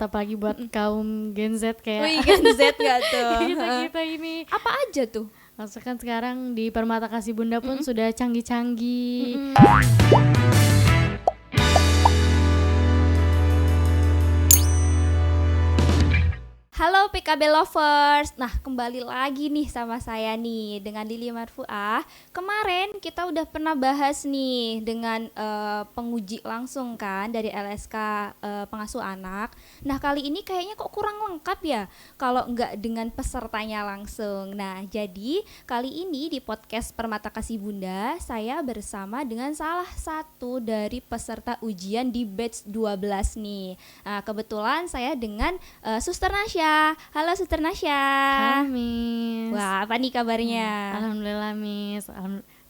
apalagi buat kaum Gen Z kayak Wih, Gen Z gak tuh? kita ini. Apa aja tuh? Maksudnya kan sekarang di Permata Kasih Bunda pun sudah canggih-canggih. Halo PKB Lovers. Nah, kembali lagi nih sama saya nih dengan Lili Marfuah. Kemarin kita udah pernah bahas nih dengan penguji langsung kan dari LSK pengasuh anak. Nah, kali ini kayaknya kok kurang lengkap ya kalau nggak dengan pesertanya langsung. Nah, jadi kali ini di podcast Permata Kasih Bunda, saya bersama dengan salah satu dari peserta ujian di batch 12 nih. Nah, kebetulan saya dengan Suster Nasya. Halo Suster Nasya. Halo Miss. Wah, apa nih kabarnya? Alhamdulillah Miss.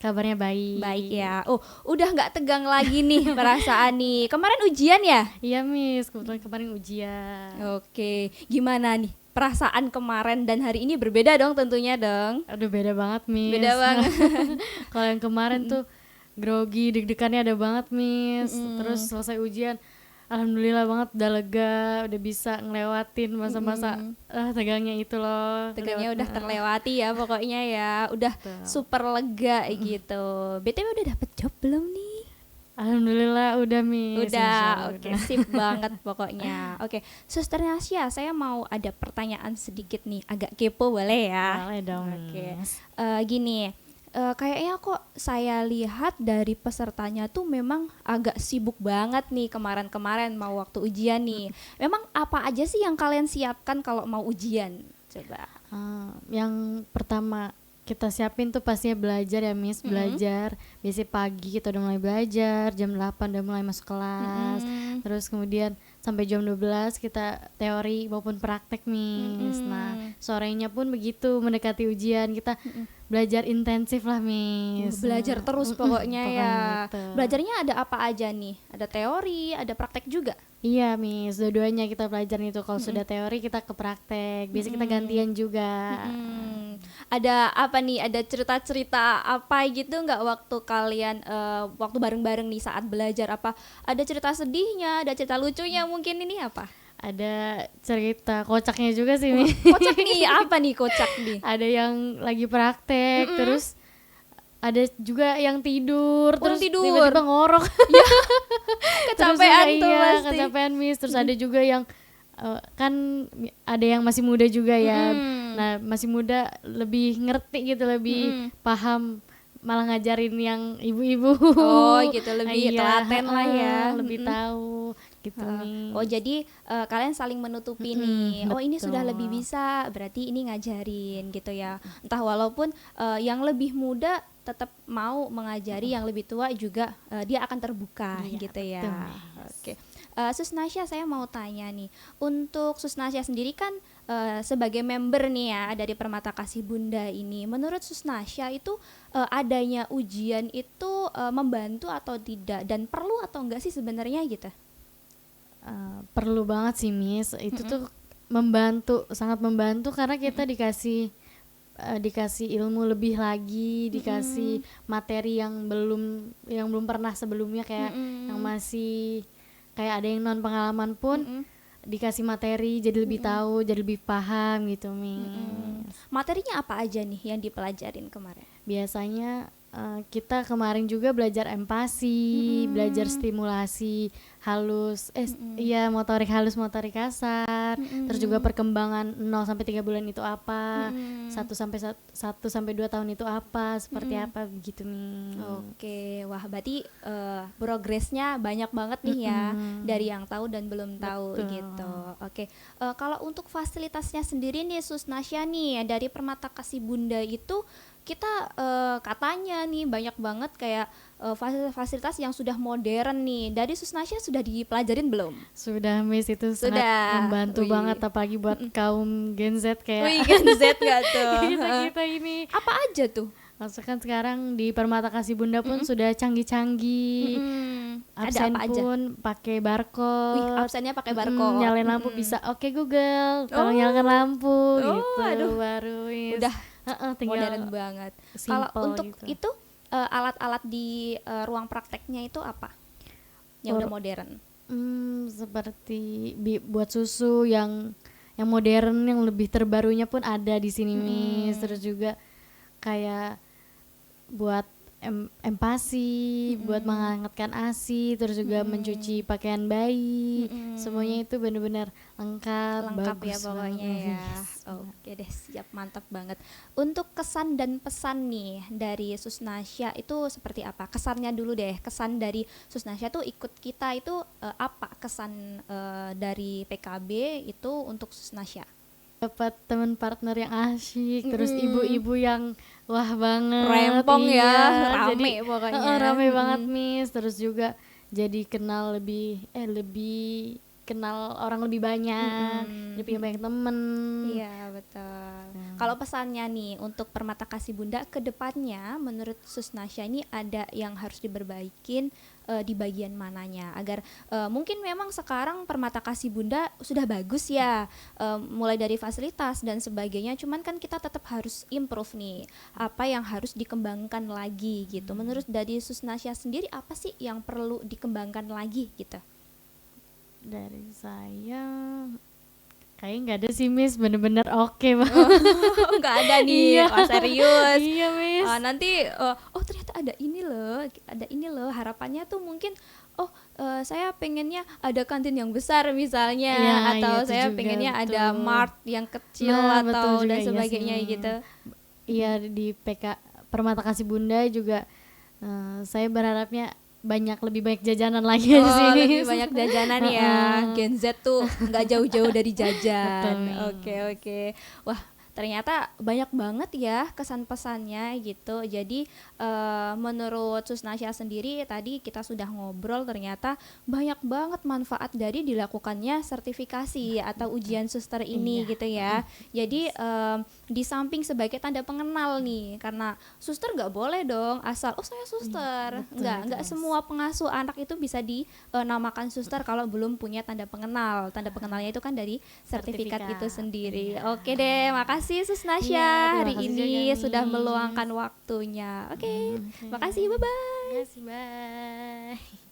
Kabarnya baik. Baik ya. Oh, udah nggak tegang lagi nih perasaan nih. Kemarin ujian ya? Iya Miss, kebetulan kemarin ujian. Oke, gimana nih? Perasaan kemarin dan hari ini berbeda dong tentunya dong. Aduh beda banget Miss. Beda banget. Kalau yang kemarin tuh grogi, deg-degannya ada banget Miss. Terus selesai ujian, alhamdulillah banget udah lega, udah bisa ngelewatin masa-masa tegangnya itu loh. Tegangnya udah terlewati ya pokoknya ya. Udah super lega gitu. BTW udah dapet job belum nih? Alhamdulillah udah Miss. Udah, oke, sip banget pokoknya. Oke, Suster Nasya, saya mau ada pertanyaan sedikit nih, agak kepo boleh ya? Boleh dong Oke, Miss. gini, kayaknya kok saya lihat dari pesertanya tuh memang agak sibuk banget nih kemarin-kemarin mau waktu ujian nih. Memang apa aja sih yang kalian siapkan kalau mau ujian? Coba. Yang pertama kita siapin tuh pastinya belajar ya Miss, belajar. Biasanya pagi kita udah mulai belajar, jam 8 udah mulai masuk kelas. Terus kemudian sampai jam 12 kita teori maupun praktek Miss. Nah, sorenya pun begitu mendekati ujian kita belajar intensif lah Miss. Belajar terus pokoknya ya. Gitu. Belajarnya ada apa aja nih? Ada teori, ada praktek juga? Iya Miss, dua-duanya kita pelajarin itu. Kalau sudah teori kita ke praktek. Biasanya kita gantian juga. Ada apa nih? Ada cerita-cerita apa gitu nggak waktu kalian waktu bareng-bareng nih saat belajar? Apa ada cerita sedihnya, ada cerita lucunya mungkin ini apa? Ada cerita kocaknya juga sih Miss. Kocak nih, apa nih kocak nih? Ada yang lagi praktek, terus ada juga yang tidur, terus tidur. tiba-tiba ngorok. Kecapean Terus, tuh iya, pasti. kecapean Miss. Terus ada juga yang kan ada yang masih muda juga ya. Nah, masih muda lebih ngerti gitu, lebih paham, malah ngajarin yang ibu-ibu. Oh gitu, lebih Iya, telaten lah ya. lebih tahu gitu nih. Oh jadi kalian saling menutupi nih. Oh ini betul. sudah lebih bisa, berarti ini ngajarin gitu ya. Entah walaupun yang lebih muda tetap mau mengajari, yang lebih tua juga dia akan terbuka gitu ya. Oke. Sus Nasya, saya mau tanya nih, untuk Sus Nasya sendiri kan sebagai member nih ya dari Permata Kasih Bunda ini, menurut Sus Nasya itu adanya ujian itu membantu atau tidak, dan perlu atau enggak sih sebenarnya gitu? Perlu banget sih Miss. Itu tuh membantu, sangat membantu karena kita dikasih ilmu lebih lagi, dikasih materi yang belum pernah sebelumnya, kayak yang masih kayak ada yang non pengalaman pun dikasih materi jadi lebih tahu, jadi lebih paham gitu Miss. Materinya apa aja nih yang dipelajarin kemarin? Biasanya kita kemarin juga belajar empati, belajar stimulasi halus, motorik halus, motorik kasar, terus juga perkembangan 0 sampai 3 bulan itu apa, 1 sampai 2 tahun itu apa, seperti apa begitu nih. Oke, wah berarti progresnya banyak banget nih ya, dari yang tahu dan belum tahu. Betul. Gitu. Oke, kalau untuk fasilitasnya sendiri nih Sus Nasya nih, dari Permata Kasih Bunda itu kita katanya nih banyak banget kayak fasilitas yang sudah modern nih. Dari Sus Nasya sudah dipelajarin belum? Sudah Miss, itu sangat membantu banget apalagi buat kaum Gen Z kayak Wih, Gen Z gak tuh? kita ini. Apa aja tuh? Maksudnya kan sekarang di Permata Kasih Bunda pun sudah canggih-canggih. Absen Ada apa aja? pun pakai barcode. Wih, absennya pakai barcode. Nyalain lampu bisa. Oke Google, tolong nyalakan lampu gitu. Aduh. Baru Miss. Udah tinggal modern banget. Kalau untuk gitu. itu alat-alat di ruang prakteknya itu apa? Yang udah modern? Seperti buat susu yang modern, yang lebih terbarunya pun ada di sini Miss. Terus juga kayak buat empasi, buat menghangatkan ASI, terus juga mencuci pakaian bayi. Semuanya itu benar-benar lengkap Lengkap ya bagus pokoknya banget. ya. Oke deh, siap, mantap banget. Untuk kesan dan pesan nih dari Susnasya itu seperti apa? Kesannya dulu deh, kesan dari Susnasya tuh ikut kita itu apa kesan dari PKB itu untuk Susnasya? Dapat teman partner yang asyik, terus ibu-ibu yang wah banget, Rempong ya, iya, rame jadi pokoknya. rame banget Miss. Terus juga jadi kenal lebih kenal orang lebih banyak, jadi punya banyak temen. Iya betul. Kalau pesannya nih untuk Permata Kasih Bunda ke depannya, menurut Susnasya ini ada yang harus diperbaikin di bagian mananya agar mungkin memang sekarang Permata Kasih Bunda sudah bagus ya, mulai dari fasilitas dan sebagainya. Cuman kan kita tetap harus improve nih, apa yang harus dikembangkan lagi gitu. Menurut dari Susnasya sendiri apa sih yang perlu dikembangkan lagi gitu? Dari saya kayaknya nggak ada sih Miss, bener-bener oke banget. Nggak ada nih. Iya. Oh, serius. Iya Miss. Nanti oh ternyata ada ini loh harapannya tuh mungkin saya pengennya ada kantin yang besar misalnya, Iya, atau itu saya juga, pengennya ada betul. mart yang kecil Nah, betul atau juga, dan iya sebagainya sih. gitu. Iya, di Permata Kasih Bunda juga saya berharapnya lebih banyak jajanan lagi di sini. Lebih banyak jajanan ya. Gen Z tuh nggak jauh-jauh dari jajan. Betul. Oke. Wah, ternyata banyak banget ya kesan pesannya gitu. Jadi menurut Susnasya sendiri tadi kita sudah ngobrol, ternyata banyak banget manfaat dari dilakukannya sertifikasi atau ujian suster ini gitu ya. Jadi di samping sebagai tanda pengenal nih, karena suster nggak boleh dong asal saya suster. Nggak semua pengasuh anak itu bisa dinamakan suster kalau belum punya tanda pengenal. Tanda pengenalnya itu kan dari sertifikat itu sendiri. Oke deh, makasih Susnasya hari ini sudah meluangkan waktunya. Oke, makasih, bye-bye. Bye.